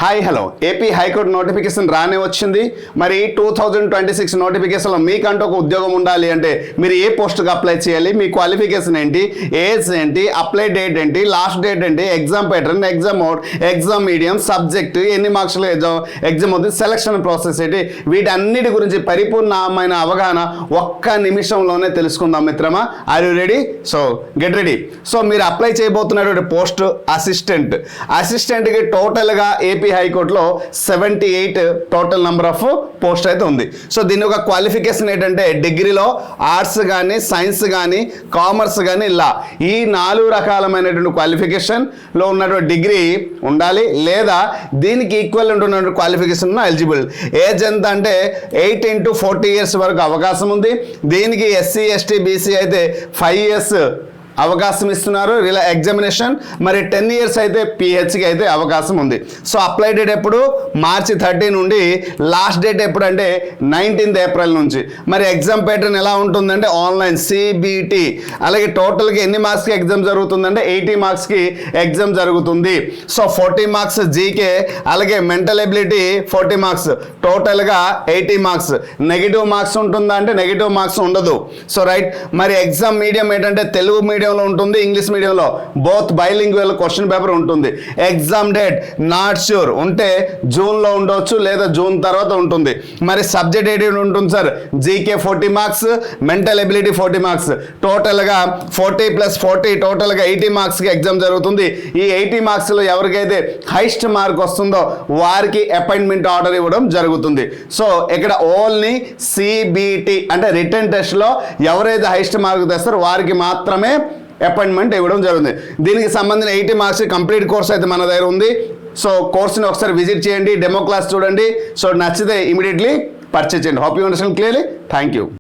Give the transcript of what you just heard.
Hi hello AP high court notification రానే వచ్చింది. మరి 2026 నోటిఫికేషన్లో మీకంటూ ఒక ఉద్యోగం ఉండాలి అంటే మీరు ఏ పోస్ట్కి అప్లై చేయాలి, మీ క్వాలిఫికేషన్ ఏంటి, ఏజ్ ఏంటి, అప్లై డేట్ ఏంటి, లాస్ట్ డేట్ ఏంటి, exam pattern, exam mode, exam medium, subject, ఎన్ని మార్క్స్లో ఎగ్జామ్ అవుతుంది, సెలక్షన్ ప్రాసెస్ ఏంటి, వీటన్నిటి గురించి పరిపూర్ణమైన అవగాహన ఒక్క నిమిషంలోనే తెలుసుకుందాం మిత్రమా. Are you ready? So get ready. So మీరు అప్లై చేయబోతున్నటువంటి పోస్ట్ అసిస్టెంట్కి టోటల్గా ఏపీ హైకోర్టులో 78 టోటల్ నెంబర్ ఆఫ్ పోస్ట్ అయితే ఉంది. సో దీని ఒక క్వాలిఫికేషన్ ఏంటంటే డిగ్రీలో ఆర్ట్స్ కానీ, సైన్స్ కానీ, కామర్స్ కానీ, లా, ఈ 4 రకాలమైనటువంటి క్వాలిఫికేషన్లో ఉన్నటువంటి డిగ్రీ ఉండాలి, లేదా దీనికి ఈక్వల్ ఉన్నటువంటి క్వాలిఫికేషన్ ఎలిజిబుల్. ఏజ్ ఎంత అంటే 18 to 40 years వరకు అవకాశం ఉంది. దీనికి SC ST BC అయితే 5 years అవకాశం ఇస్తున్నారు ఎగ్జామినేషన్. మరి 10 years అయితే PHకి అయితే అవకాశం ఉంది. సో అప్లై డేట్ ఎప్పుడు? March 30 నుండి, లాస్ట్ డేట్ ఎప్పుడు అంటే 19th April నుంచి. మరి ఎగ్జామ్ ప్యాటర్న్ ఎలా ఉంటుందంటే ఆన్లైన్ CBT. అలాగే టోటల్గా ఎన్ని మార్క్స్కి ఎగ్జామ్ జరుగుతుందంటే 80 మార్క్స్కి ఎగ్జామ్ జరుగుతుంది. సో 40 మార్క్స్ జీకే, అలాగే మెంటల్ ఎబిలిటీ 40 మార్క్స్, టోటల్గా 80 మార్క్స్. నెగిటివ్ మార్క్స్ ఉంటుందా అంటే నెగిటివ్ మార్క్స్ ఉండదు. So right. మరి ఎగ్జామ్ మీడియం ఏంటంటే తెలుగు మీడియం ఉంటుంది, ఇంగ్లీష్ మీడియంలో బోత్ బైలింగ్వల్ క్వశ్చన్ పేపర్ ఉంటుంది. ఎగ్జామ్ డేట్ నాట్ ష్యూర్, ఉంటే జూన్లో ఉండవచ్చు లేదా జూన్ తర్వాత ఉంటుంది. మరి సబ్జెక్ట్ ఏంటి ఉంటుంది sir? GK 40 marks, mental ability 40 marks, టోటల్గా 40 + 40 టోటల్గా 80 మార్క్స్కి ఎగ్జామ్ జరుగుతుంది. ఈ 80 మార్క్స్లో ఎవరికైతే హైయెస్ట్ మార్క్ వస్తుందో వారికి అపాయింట్మెంట్ ఆర్డర్ ఇవ్వడం జరుగుతుంది. సో ఇక్కడ ఓన్లీ CBT అంటే రిటర్న్ టెస్ట్లో ఎవరైతే హైయెస్ట్ మార్క్ తెస్తారో వారికి మాత్రమే అపాయింట్మెంట్ ఇవ్వడం జరుగుతుంది. దీనికి సంబంధించిన 80 మార్క్స్ కంప్లీట్ కోర్స్ అయితే మన దగ్గర ఉంది. సో కోర్స్ని ఒకసారి విజిట్ చేయండి, డెమో క్లాస్ చూడండి. సో నచ్చితే ఇమీడియట్లీ పర్చేజ్ చేయండి. Hope you understand clearly. Thank you.